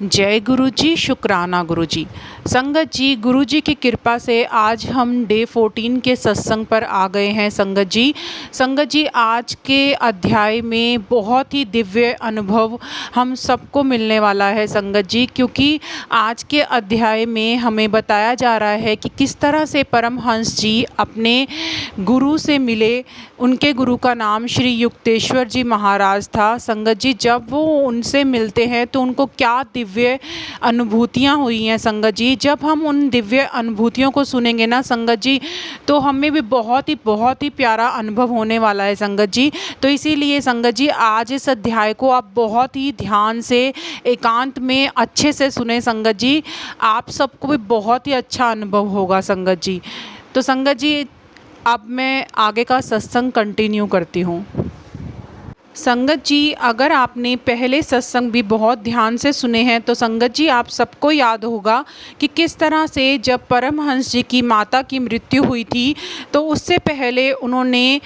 जय गुरु जी, शुक्राना गुरु जी। संगत जी, गुरु जी की कृपा से आज हम डे 14 के सत्संग पर आ गए हैं। संगत जी आज के अध्याय में बहुत ही दिव्य अनुभव हम सबको मिलने वाला है संगत जी, क्योंकि आज के अध्याय में हमें बताया जा रहा है कि किस तरह से परमहंस जी अपने गुरु से मिले। उनके गुरु का नाम श्री युक्तेश्वर जी महाराज था। संगत जी, जब वो उनसे मिलते हैं तो उनको क्या दिव्य अनुभूतियाँ हुई हैं संगत जी। जब हम उन दिव्य अनुभूतियों को सुनेंगे ना संगत जी, तो हमें भी बहुत ही प्यारा अनुभव होने वाला है संगत जी। तो इसीलिए संगत जी आज इस अध्याय को आप बहुत ही ध्यान से एकांत में अच्छे से सुने संगत जी। आप सबको भी बहुत ही अच्छा अनुभव होगा संगत जी। तो संगत जी अब मैं आगे का सत्संग कंटिन्यू करती हूँ। संगत जी, अगर आपने पहले सत्संग भी बहुत ध्यान से सुने हैं तो संगत जी आप सबको याद होगा कि किस तरह से जब परमहंस जी की माता की मृत्यु हुई थी तो उससे पहले उन्होंने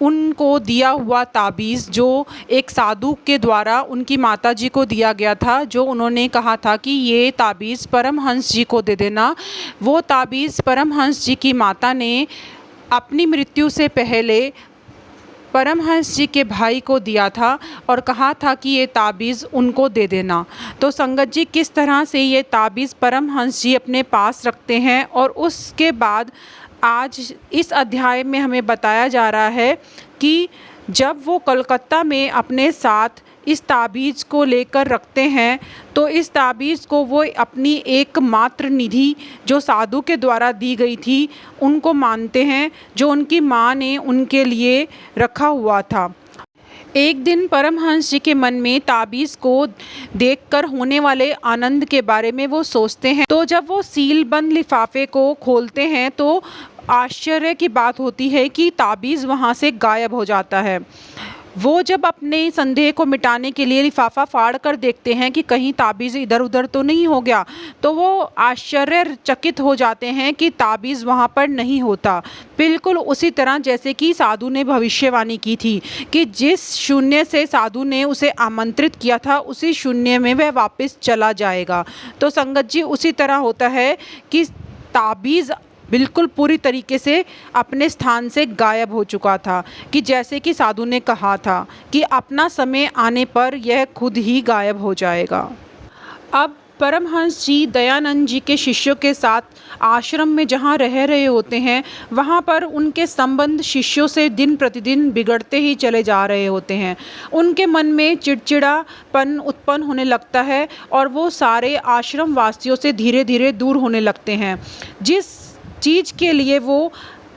उनको दिया हुआ ताबीज़ जो एक साधु के द्वारा उनकी माता जी को दिया गया था, जो उन्होंने कहा था कि ये ताबीज़ परमहंस जी को दे देना। वो ताबीज़ परमहंस जी की माता ने अपनी मृत्यु से पहले परमहंस जी के भाई को दिया था और कहा था कि ये ताबीज़ उनको दे देना। तो संगत जी किस तरह से ये ताबीज़ परमहंस जी अपने पास रखते हैं, और उसके बाद आज इस अध्याय में हमें बताया जा रहा है कि जब वो कलकत्ता में अपने साथ इस ताबीज़ को लेकर रखते हैं तो इस ताबीज़ को वो अपनी एकमात्र निधि जो साधु के द्वारा दी गई थी उनको मानते हैं, जो उनकी माँ ने उनके लिए रखा हुआ था। एक दिन परमहंस जी के मन में ताबीज़ को देखकर होने वाले आनंद के बारे में वो सोचते हैं। तो जब वो सीलबंद लिफाफे को खोलते हैं तो आश्चर्य की बात होती है कि ताबीज़ वहाँ से गायब हो जाता है। वो जब अपने संदेह को मिटाने के लिए लिफाफा फाड़ कर देखते हैं कि कहीं ताबीज़ इधर उधर तो नहीं हो गया, तो वो आश्चर्यचकित हो जाते हैं कि ताबीज़ वहाँ पर नहीं होता। बिल्कुल उसी तरह जैसे कि साधु ने भविष्यवाणी की थी कि जिस शून्य से साधु ने उसे आमंत्रित किया था उसी शून्य में वह वापस चला जाएगा। तो संगत जी उसी तरह होता है कि ताबीज़ बिल्कुल पूरी तरीके से अपने स्थान से गायब हो चुका था, कि जैसे कि साधु ने कहा था कि अपना समय आने पर यह खुद ही गायब हो जाएगा। अब परमहंस जी दयानंद जी के शिष्यों के साथ आश्रम में जहाँ रह रहे होते हैं, वहाँ पर उनके संबंध शिष्यों से दिन प्रतिदिन बिगड़ते ही चले जा रहे होते हैं। उनके मन में चिड़चिड़ापन उत्पन्न होने लगता है और वो सारे आश्रम वासियों से धीरे धीरे दूर होने लगते हैं। जिस चीज़ के लिए वो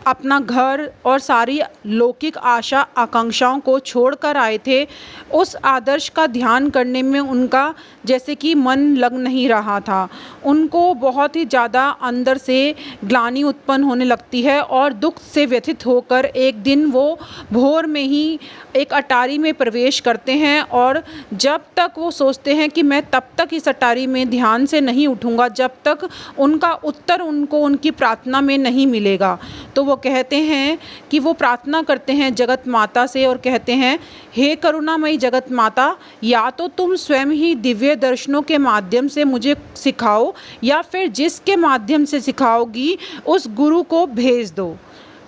अपना घर और सारी लौकिक आशा आकांक्षाओं को छोड़कर आए थे, उस आदर्श का ध्यान करने में उनका जैसे कि मन लग नहीं रहा था। उनको बहुत ही ज़्यादा अंदर से ग्लानि उत्पन्न होने लगती है और दुख से व्यथित होकर एक दिन वो भोर में ही एक अटारी में प्रवेश करते हैं, और जब तक वो सोचते हैं कि मैं तब तक इस अटारी में ध्यान से नहीं उठूँगा जब तक उनका उत्तर उनको उनकी प्रार्थना में नहीं मिलेगा। तो वो कहते हैं कि वो प्रार्थना करते हैं जगत माता से और कहते हैं, हे करुणामयी जगत माता, या तो तुम स्वयं ही दिव्य दर्शनों के माध्यम से मुझे सिखाओ, या फिर जिसके माध्यम से सिखाओगी उस गुरु को भेज दो।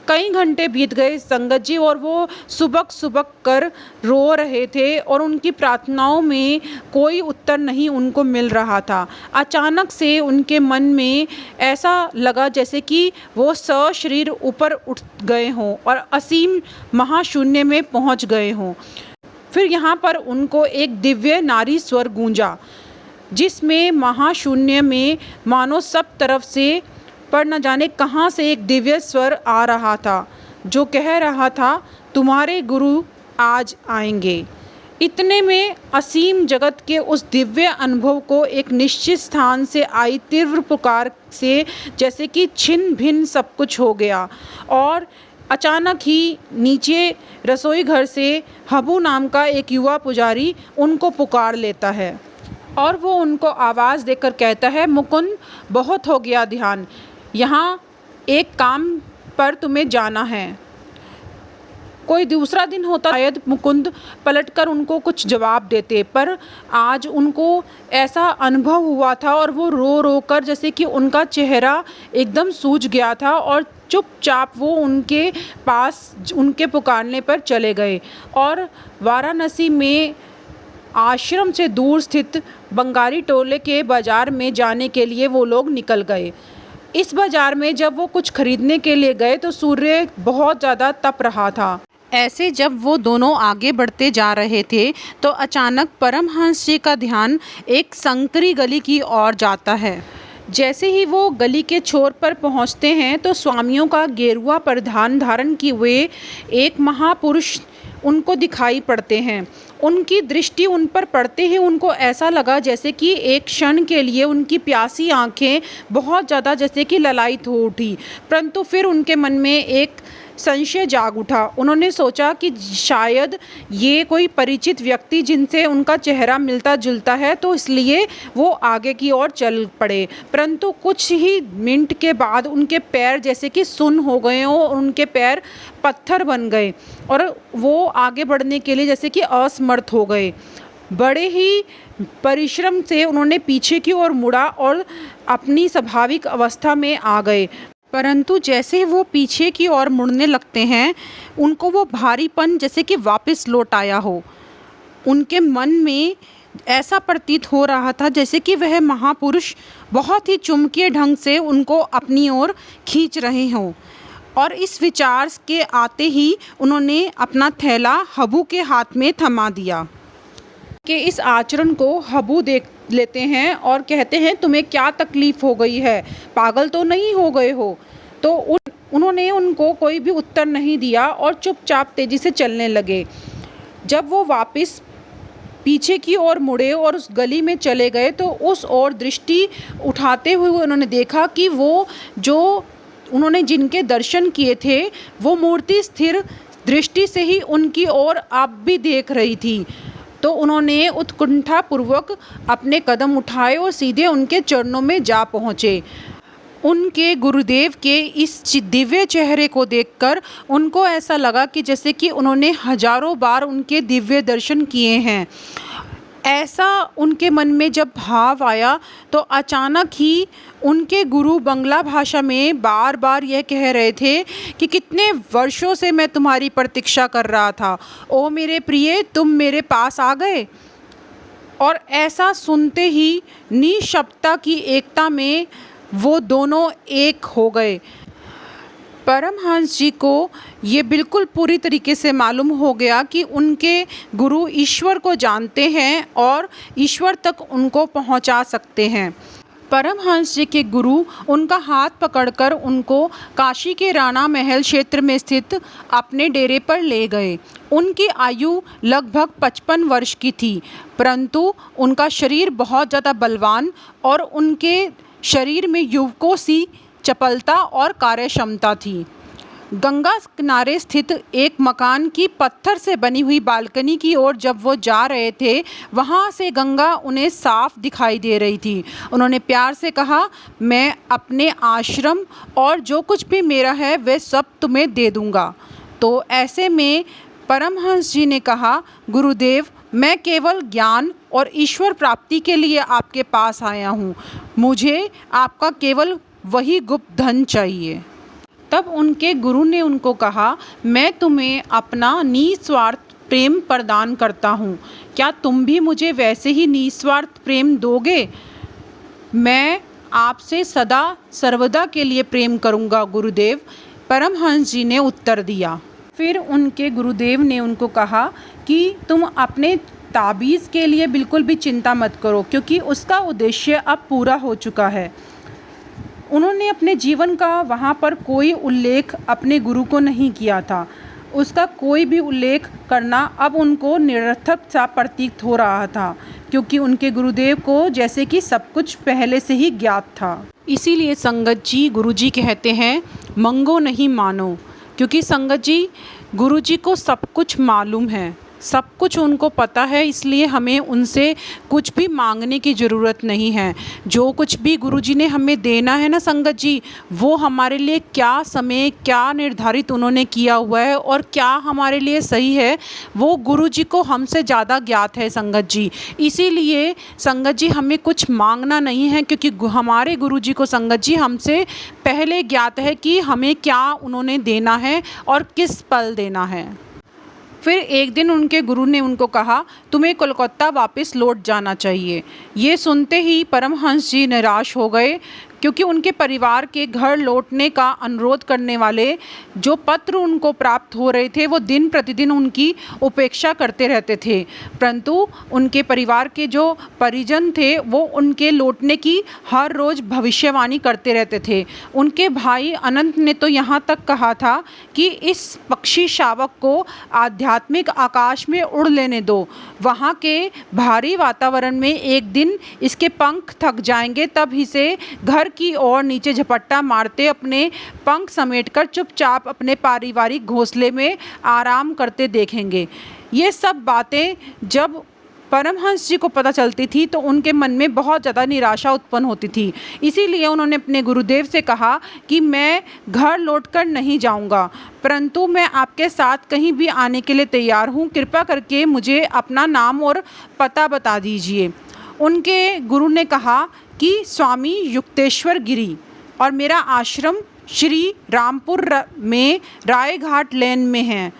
कई घंटे बीत गए संगत जी, और वो सुबक सुबक कर रो रहे थे और उनकी प्रार्थनाओं में कोई उत्तर नहीं उनको मिल रहा था। अचानक से उनके मन में ऐसा लगा जैसे कि वो सशरीर ऊपर उठ गए हों और असीम महाशून्य में पहुंच गए हों। फिर यहाँ पर उनको एक दिव्य नारी स्वर गूंजा, जिसमें महाशून्य में मानो सब तरफ से पर न जाने कहाँ से एक दिव्य स्वर आ रहा था, जो कह रहा था, तुम्हारे गुरु आज आएंगे। इतने में असीम जगत के उस दिव्य अनुभव को एक निश्चित स्थान से आई तीव्र पुकार से जैसे कि छिन्न भिन्न सब कुछ हो गया, और अचानक ही नीचे रसोई घर से हबू नाम का एक युवा पुजारी उनको पुकार लेता है, और वो उनको आवाज़ देकर कहता है, मुकुंद बहुत हो गया ध्यान, यहाँ एक काम पर तुम्हें जाना है। कोई दूसरा दिन होता शायद मुकुंद पलटकर उनको कुछ जवाब देते, पर आज उनको ऐसा अनुभव हुआ था और वो रो रो कर जैसे कि उनका चेहरा एकदम सूज गया था और चुपचाप वो उनके पास उनके पुकारने पर चले गए और वाराणसी में आश्रम से दूर स्थित बंगारी टोले के बाज़ार में जाने के लिए वो लोग निकल गए। इस बाज़ार में जब वो कुछ खरीदने के लिए गए तो सूर्य बहुत ज़्यादा तप रहा था। ऐसे जब वो दोनों आगे बढ़ते जा रहे थे तो अचानक परमहंस जी का ध्यान एक संकरी गली की ओर जाता है। जैसे ही वो गली के छोर पर पहुंचते हैं तो स्वामियों का गेरुआ परिधान धारण किए हुए एक महापुरुष उनको दिखाई पड़ते हैं। उनकी दृष्टि उन पर पड़ते ही उनको ऐसा लगा जैसे कि एक क्षण के लिए उनकी प्यासी आंखें बहुत ज़्यादा जैसे कि ललायित हो उठी, परंतु फिर उनके मन में एक संशय जाग उठा। उन्होंने सोचा कि शायद ये कोई परिचित व्यक्ति जिनसे उनका चेहरा मिलता जुलता है, तो इसलिए वो आगे की ओर चल पड़े। परंतु कुछ ही मिनट के बाद उनके पैर जैसे कि सुन्न हो गए और उनके पैर पत्थर बन गए और वो आगे बढ़ने के लिए जैसे कि असमर्थ हो गए। बड़े ही परिश्रम से उन्होंने पीछे की ओर मुड़ा और अपनी स्वाभाविक अवस्था में आ गए, परंतु जैसे वो पीछे की ओर मुड़ने लगते हैं उनको वो भारीपन जैसे कि वापस लौट आया हो। उनके मन में ऐसा प्रतीत हो रहा था जैसे कि वह महापुरुष बहुत ही चुंबकीय ढंग से उनको अपनी ओर खींच रहे हों और इस विचार के आते ही उन्होंने अपना थैला हबू के हाथ में थमा दिया। कि इस आचरण को हबू देख लेते हैं और कहते हैं तुम्हें क्या तकलीफ़ हो गई है, पागल तो नहीं हो गए हो। तो उन्होंने उनको कोई भी उत्तर नहीं दिया और चुपचाप तेज़ी से चलने लगे। जब वो वापस पीछे की ओर मुड़े और उस गली में चले गए तो उस ओर दृष्टि उठाते हुए उन्होंने देखा कि वो जो उन्होंने जिनके दर्शन किए थे वो मूर्ति स्थिर दृष्टि से ही उनकी ओर अब भी देख रही थी। तो उन्होंने उत्कंठापूर्वक अपने कदम उठाए और सीधे उनके चरणों में जा पहुँचे। उनके गुरुदेव के इस दिव्य चेहरे को देखकर उनको ऐसा लगा कि जैसे कि उन्होंने हजारों बार उनके दिव्य दर्शन किए हैं। ऐसा उनके मन में जब भाव आया तो अचानक ही उनके गुरु बंगला भाषा में बार बार यह कह रहे थे कि कितने वर्षों से मैं तुम्हारी प्रतीक्षा कर रहा था, ओ मेरे प्रिय तुम मेरे पास आ गए। और ऐसा सुनते ही निःशब्दता की एकता में वो दोनों एक हो गए। परमहंस जी को ये बिल्कुल पूरी तरीके से मालूम हो गया कि उनके गुरु ईश्वर को जानते हैं और ईश्वर तक उनको पहुंचा सकते हैं। परमहंस जी के गुरु उनका हाथ पकड़कर उनको काशी के राणा महल क्षेत्र में स्थित अपने डेरे पर ले गए। उनकी आयु लगभग 55 वर्ष की थी, परंतु उनका शरीर बहुत ज़्यादा बलवान और उनके शरीर में युवकों सी चपलता और कार्यक्षमता थी। गंगा किनारे स्थित एक मकान की पत्थर से बनी हुई बालकनी की ओर जब वो जा रहे थे, वहाँ से गंगा उन्हें साफ दिखाई दे रही थी। उन्होंने प्यार से कहा, मैं अपने आश्रम और जो कुछ भी मेरा है वह सब तुम्हें दे दूँगा। तो ऐसे में परमहंस जी ने कहा, गुरुदेव मैं केवल ज्ञान और ईश्वर प्राप्ति के लिए आपके पास आया हूँ, मुझे आपका केवल वही गुप्त धन चाहिए। तब उनके गुरु ने उनको कहा, मैं तुम्हें अपना निस्वार्थ प्रेम प्रदान करता हूँ, क्या तुम भी मुझे वैसे ही निस्वार्थ प्रेम दोगे? मैं आपसे सदा सर्वदा के लिए प्रेम करूँगा गुरुदेव, परमहंस जी ने उत्तर दिया। फिर उनके गुरुदेव ने उनको कहा कि तुम अपने ताबीज़ के लिए बिल्कुल भी चिंता मत करो, क्योंकि उसका उद्देश्य अब पूरा हो चुका है। उन्होंने अपने जीवन का वहाँ पर कोई उल्लेख अपने गुरु को नहीं किया था। उसका कोई भी उल्लेख करना अब उनको निरर्थक सा प्रतीत हो रहा था, क्योंकि उनके गुरुदेव को जैसे कि सब कुछ पहले से ही ज्ञात था। इसीलिए संगत जी गुरुजी कहते हैं, मंगो नहीं मानो, क्योंकि संगत जी गुरुजी को सब कुछ मालूम है, सब कुछ उनको पता है, इसलिए हमें उनसे कुछ भी मांगने की ज़रूरत नहीं है। जो कुछ भी गुरुजी ने हमें देना है ना संगत जी, वो हमारे लिए क्या समय क्या निर्धारित उन्होंने किया हुआ है और क्या हमारे लिए सही है, वो गुरुजी को हमसे ज़्यादा ज्ञात है संगत जी। इसीलिए संगत जी हमें कुछ मांगना नहीं है, क्योंकि हमारे गुरुजी को संगत जी हमसे पहले ज्ञात है कि हमें क्या उन्होंने देना है और किस पल देना है। फिर एक दिन उनके गुरु ने उनको कहा, तुम्हें कोलकाता वापस लौट जाना चाहिए। ये सुनते ही परमहंस जी निराश हो गए, क्योंकि उनके परिवार के घर लौटने का अनुरोध करने वाले जो पत्र उनको प्राप्त हो रहे थे वो दिन प्रतिदिन उनकी उपेक्षा करते रहते थे। परंतु उनके परिवार के जो परिजन थे वो उनके लौटने की हर रोज़ भविष्यवाणी करते रहते थे। उनके भाई अनंत ने तो यहाँ तक कहा था कि इस पक्षी शावक को आध्यात्मिक आकाश में उड़ लेने दो, वहाँ के भारी वातावरण में एक दिन इसके पंख थक जाएंगे, तब इसे घर की ओर नीचे झपट्टा मारते अपने पंख समेटकर चुपचाप अपने पारिवारिक घोंसले में आराम करते देखेंगे। ये सब बातें जब परमहंस जी को पता चलती थी तो उनके मन में बहुत ज़्यादा निराशा उत्पन्न होती थी। इसीलिए उन्होंने अपने गुरुदेव से कहा कि मैं घर लौटकर नहीं जाऊंगा, परंतु मैं आपके साथ कहीं भी आने के लिए तैयार हूं। कृपा करके मुझे अपना नाम और पता बता दीजिए। उनके गुरु ने कहा कि स्वामी युक्तेश्वर गिरी और मेरा आश्रम श्री रामपुर में रायघाट लेन में है।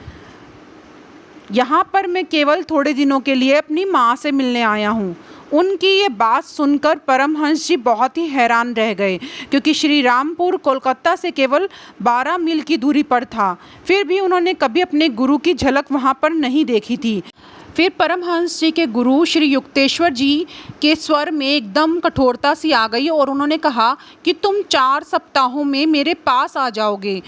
यहाँ पर मैं केवल थोड़े दिनों के लिए अपनी माँ से मिलने आया हूँ। उनकी ये बात सुनकर परमहंस जी बहुत ही हैरान रह गए, क्योंकि श्री रामपुर कोलकाता से केवल 12 मील की दूरी पर था। फिर भी उन्होंने कभी अपने गुरु की झलक वहाँ पर नहीं देखी थी। फिर परमहंस जी के गुरु श्री युक्तेश्वर जी के स्वर में एकदम कठोरता सी आ गई और उन्होंने कहा कि तुम 4 सप्ताहों में मेरे पास आ जाओगे।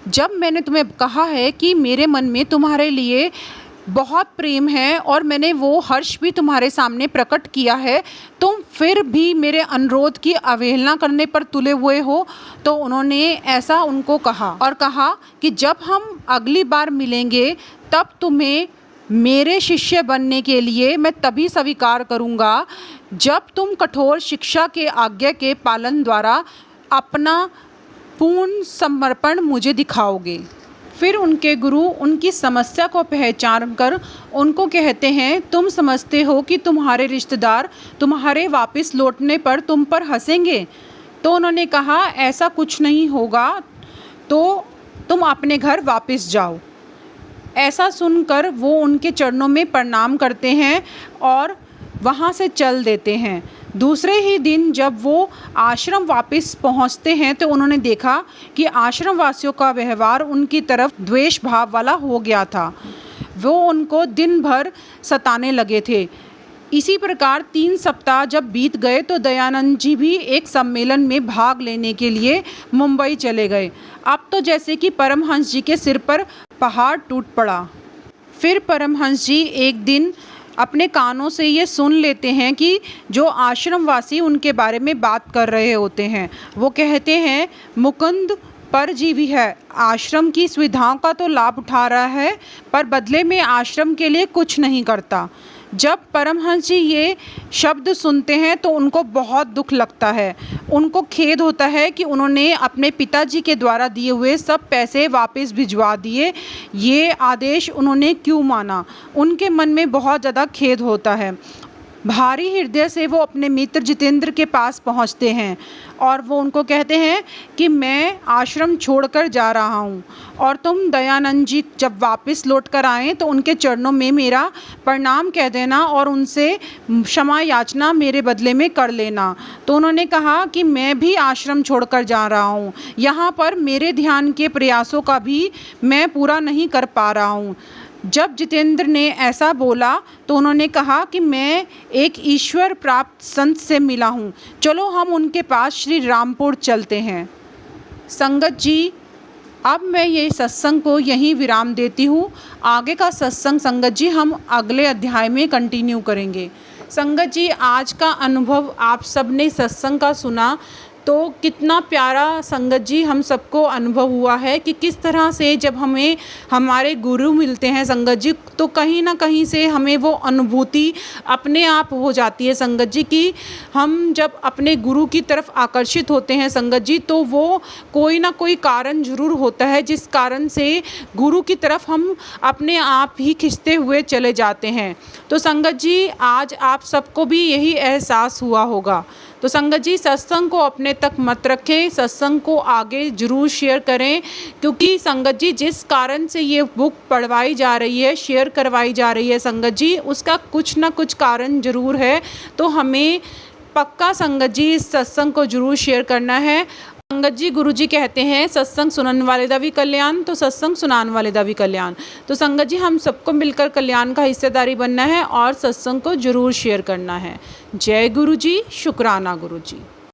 जब मैंने तुम्हें कहा है कि मेरे मन में तुम्हारे लिए बहुत प्रेम है और मैंने वो हर्ष भी तुम्हारे सामने प्रकट किया है, तुम फिर भी मेरे अनुरोध की अवहेलना करने पर तुले हुए हो। तो उन्होंने ऐसा उनको कहा और कहा कि जब हम अगली बार मिलेंगे तब तुम्हें मेरे शिष्य बनने के लिए मैं तभी स्वीकार करूँगा जब तुम कठोर शिक्षा के आज्ञा के पालन द्वारा अपना पूर्ण समर्पण मुझे दिखाओगे। फिर उनके गुरु उनकी समस्या को पहचान कर उनको कहते हैं, तुम समझते हो कि तुम्हारे रिश्तेदार तुम्हारे वापस लौटने पर तुम पर हंसेंगे। तो उन्होंने कहा, ऐसा कुछ नहीं होगा, तो तुम अपने घर वापस जाओ। ऐसा सुनकर वो उनके चरणों में प्रणाम करते हैं और वहाँ से चल देते हैं। दूसरे ही दिन जब वो आश्रम वापस पहुँचते हैं तो उन्होंने देखा कि आश्रम वासियों का व्यवहार उनकी तरफ द्वेष भाव वाला हो गया था। वो उनको दिन भर सताने लगे थे। इसी प्रकार 3 सप्ताह जब बीत गए तो दयानंद जी भी एक सम्मेलन में भाग लेने के लिए मुंबई चले गए। अब तो जैसे कि परमहंस जी के सिर पर पहाड़ टूट पड़ा। फिर परमहंस जी एक दिन अपने कानों से ये सुन लेते हैं कि जो आश्रमवासी उनके बारे में बात कर रहे होते हैं। वो कहते हैं, मुकुंद परजीवी है, आश्रम की सुविधाओं का तो लाभ उठा रहा है पर बदले में आश्रम के लिए कुछ नहीं करता। जब परमहंस जी ये शब्द सुनते हैं तो उनको बहुत दुख लगता है। उनको खेद होता है कि उन्होंने अपने पिताजी के द्वारा दिए हुए सब पैसे वापस भिजवा दिए। ये आदेश उन्होंने क्यों माना, उनके मन में बहुत ज़्यादा खेद होता है। भारी हृदय से वो अपने मित्र जितेंद्र के पास पहुंचते हैं और वो उनको कहते हैं कि मैं आश्रम छोड़कर जा रहा हूं और तुम दयानंद जी जब वापस लौट कर आएँ तो उनके चरणों में मेरा प्रणाम कह देना और उनसे क्षमा याचना मेरे बदले में कर लेना। तो उन्होंने कहा कि मैं भी आश्रम छोड़कर जा रहा हूं, यहाँ पर मेरे ध्यान के प्रयासों का भी मैं पूरा नहीं कर पा रहा हूँ। जब जितेंद्र ने ऐसा बोला तो उन्होंने कहा कि मैं एक ईश्वर प्राप्त संत से मिला हूँ, चलो हम उनके पास श्री रामपुर चलते हैं। संगत जी, अब मैं ये सत्संग को यहीं विराम देती हूँ। आगे का सत्संग संगत जी हम अगले अध्याय में कंटिन्यू करेंगे। संगत जी, आज का अनुभव आप सब ने सत्संग का सुना तो कितना प्यारा संगत जी हम सबको अनुभव हुआ है कि किस तरह से जब हमें हमारे गुरु मिलते हैं संगत जी, तो कहीं ना कहीं से हमें वो अनुभूति अपने आप हो जाती है संगत जी कि हम जब अपने गुरु की तरफ आकर्षित होते हैं संगत जी, तो वो कोई ना कोई कारण ज़रूर होता है जिस कारण से गुरु की तरफ हम अपने आप ही खिंचते हुए चले जाते हैं। तो संगत जी आज आप सबको भी यही एहसास हुआ होगा। तो संगत जी सत्संग को अपने तक मत रखें, सत्संग को आगे ज़रूर शेयर करें, क्योंकि संगत जी जिस कारण से ये बुक पढ़वाई जा रही है, शेयर करवाई जा रही है संगत जी, उसका कुछ ना कुछ कारण ज़रूर है। तो हमें पक्का संगत जी इस सत्संग को ज़रूर शेयर करना है। संगत जी गुरु जी कहते हैं सत्संग सुनने वाले दा भी कल्याण, तो सत्संग सुनाने वाले दा भी कल्याण। तो संगत जी हम सबको मिलकर कल्याण का हिस्सेदारी बनना है और सत्संग को ज़रूर शेयर करना है। जय गुरु जी, शुक्राना गुरु जी।